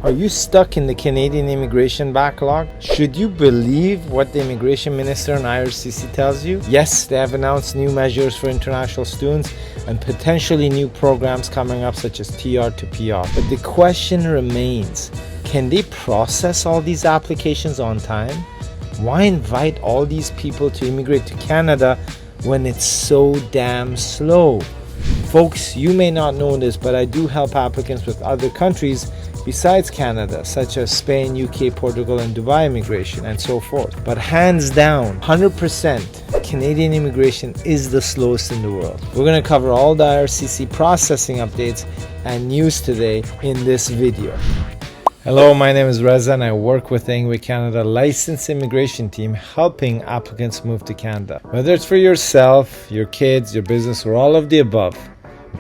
Are you stuck in the Canadian immigration backlog? Should you believe what the Immigration Minister and IRCC tells you? Yes, they have announced new measures for international students and potentially new programs coming up such as TR to PR. But the question remains, can they process all these applications on time? Why invite all these people to immigrate to Canada when it's so damn slow? Folks, you may not know this, but I do help applicants with other countries besides Canada, such as Spain, UK, Portugal, and Dubai immigration, and so forth. But hands down, 100%, Canadian immigration is the slowest in the world. We're going to cover all the IRCC processing updates and news today in this video. Hello, my name is Reza and I work with the Immigration Canada licensed immigration team helping applicants move to Canada. Whether it's for yourself, your kids, your business, or all of the above,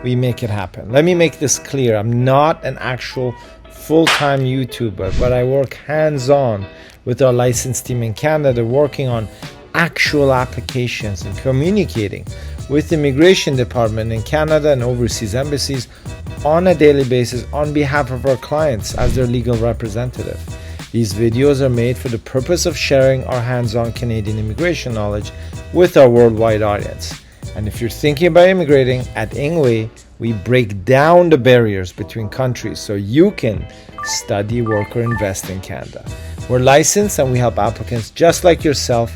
we make it happen. Let me make this clear. I'm not an actual full-time YouTuber, but I work hands-on with our licensed team in Canada working on actual applications and communicating with the immigration department in Canada and overseas embassies on a daily basis on behalf of our clients as their legal representative. These videos are made for the purpose of sharing our hands-on Canadian immigration knowledge with our worldwide audience. And if you're thinking about immigrating, at Ingwe, we break down the barriers between countries so you can study, work, or invest in Canada. We're licensed and we help applicants just like yourself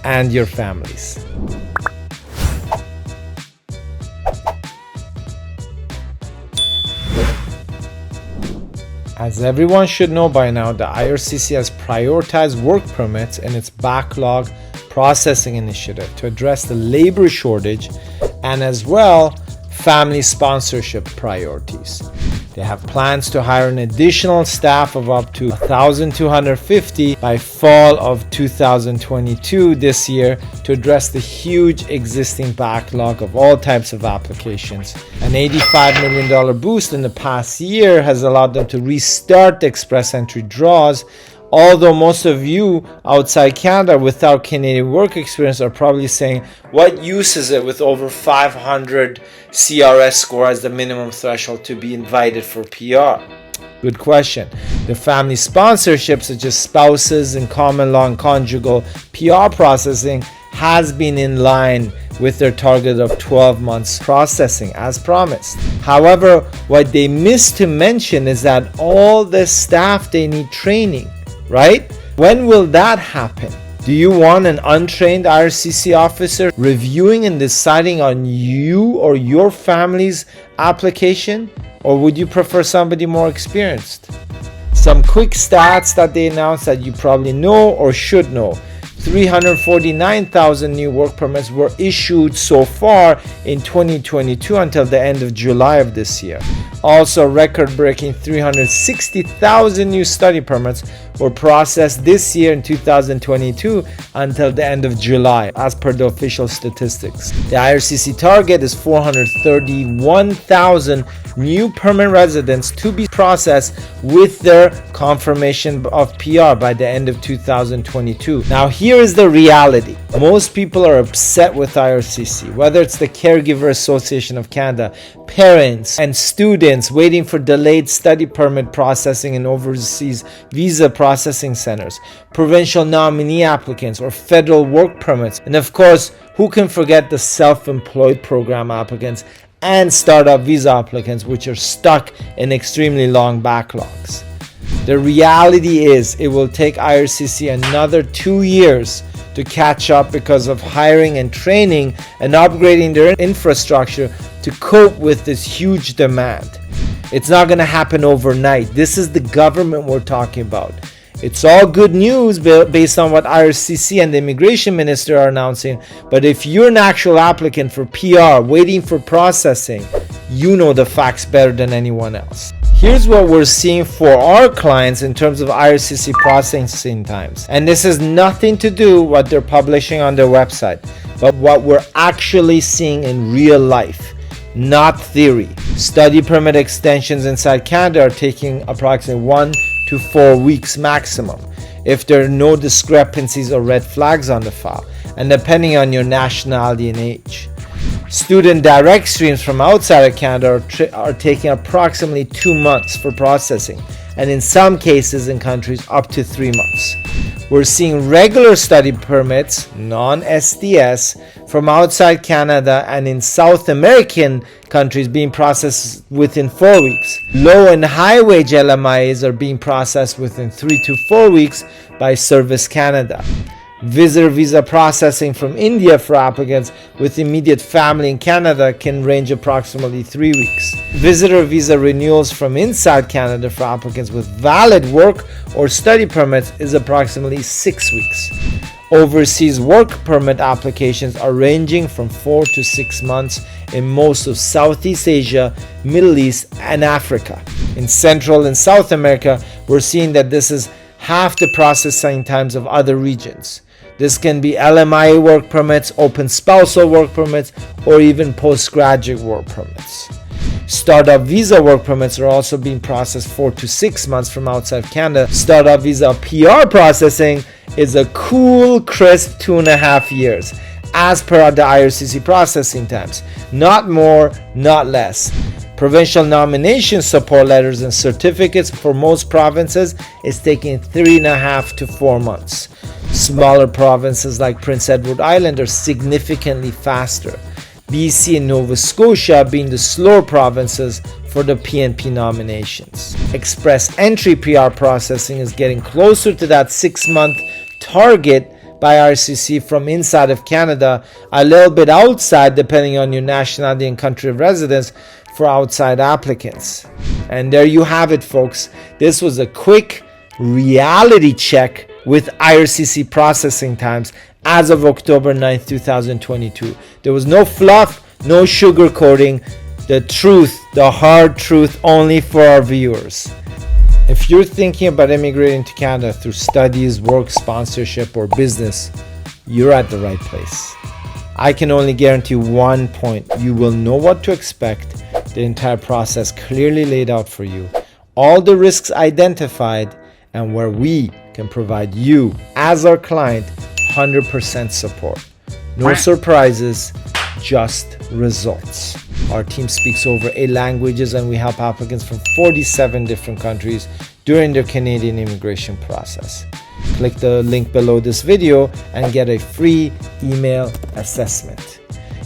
and your families. As everyone should know by now, the IRCC has prioritized work permits in its backlog processing initiative to address the labor shortage and as well family sponsorship priorities. They have plans to hire an additional staff of up to 1,250 by fall of 2022 this year to address the huge existing backlog of all types of applications. An $85 million boost in the past year has allowed them to restart the express entry draws, although most of you outside Canada without Canadian work experience are probably saying, what use is it with over 500 CRS score as the minimum threshold to be invited for PR? Good question. The family sponsorship, such as spouses and common law and conjugal PR processing, has been in line with their target of 12 months processing as promised. However, what they missed to mention is that all the staff, they need training. Right? When will that happen? Do you want an untrained IRCC officer reviewing and deciding on you or your family's application? Or would you prefer somebody more experienced? Some quick stats that they announced that you probably know or should know. 349,000 new work permits were issued so far in 2022 until the end of July of this year. Also, record-breaking 360,000 new study permits were processed this year in 2022 until the end of July, as per the official statistics. The IRCC target is 431,000 new permanent residents to be processed with their confirmation of PR by the end of 2022. Now, here is the reality. Most people are upset with IRCC, whether it's the Caregiver Association of Canada, parents, and students waiting for delayed study permit processing in overseas visa processing centers, provincial nominee applicants, or federal work permits, and of course, who can forget the self-employed program applicants and startup visa applicants, which are stuck in extremely long backlogs. The reality is it will take IRCC another 2 years to catch up because of hiring and training and upgrading their infrastructure to cope with this huge demand. It's not going to happen overnight. This is the government we're talking about. It's all good news based on what IRCC and the Immigration Minister are announcing, but if you're an actual applicant for PR waiting for processing, you know the facts better than anyone else. Here's what we're seeing for our clients in terms of IRCC processing times. And this has nothing to do with what they're publishing on their website, but what we're actually seeing in real life, not theory. Study permit extensions inside Canada are taking approximately 1 to 4 weeks maximum if there are no discrepancies or red flags on the file, and depending on your nationality and age. Student direct streams from outside of Canada are taking approximately 2 months for processing, and in some cases in countries up to 3 months. We're seeing regular study permits, non-SDS, from outside Canada and in South American countries being processed within 4 weeks. Low and high wage LMIAs are being processed within 3 to 4 weeks by Service Canada. Visitor visa processing from India for applicants with immediate family in Canada can range approximately 3 weeks. Visitor visa renewals from inside Canada for applicants with valid work or study permits is approximately 6 weeks. Overseas work permit applications are ranging from 4 to 6 months in most of Southeast Asia, Middle East, and Africa. In Central and South America, we're seeing that this is half the processing times of other regions. This can be LMIA work permits, open spousal work permits, or even postgraduate work permits. Startup visa work permits are also being processed 4 to 6 months from outside Canada. Startup visa PR processing is a cool, crisp 2.5 years, as per the IRCC processing times. Not more, not less. Provincial nomination support letters and certificates for most provinces is taking 3.5 to 4 months. Smaller provinces like Prince Edward Island are significantly faster. BC and Nova Scotia being the slower provinces for the PNP nominations. Express entry PR processing is getting closer to that 6-month target by IRCC from inside of Canada, a little bit outside depending on your nationality and country of residence for outside applicants. And there you have it, folks. This was a quick reality check with IRCC processing times as of October 9th, 2022. There was no fluff, no sugarcoating, the truth, the hard truth only for our viewers. If you're thinking about immigrating to Canada through studies, work, sponsorship, or business, you're at the right place. I can only guarantee one point: you will know what to expect, the entire process clearly laid out for you, all the risks identified, and where we can provide you, as our client, 100% support. No surprises, just results. Our team speaks over 8 languages and we help applicants from 47 different countries during their Canadian immigration process. Click the link below this video and get a free email assessment.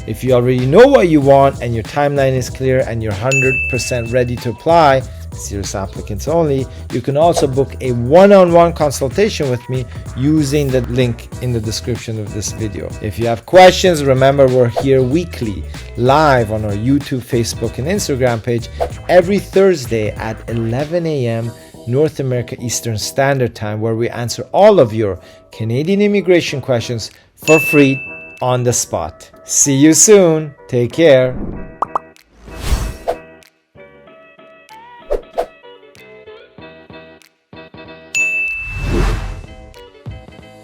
If you already know what you want and your timeline is clear and you're 100% ready to apply, serious applicants only, you can also book a one-on-one consultation with me using the link in the description of this video. If you have questions, remember we're here weekly, live on our YouTube, Facebook, and Instagram page every Thursday at 11 a.m. North America Eastern Standard Time, where we answer all of your Canadian immigration questions for free on the spot. See you soon. Take care.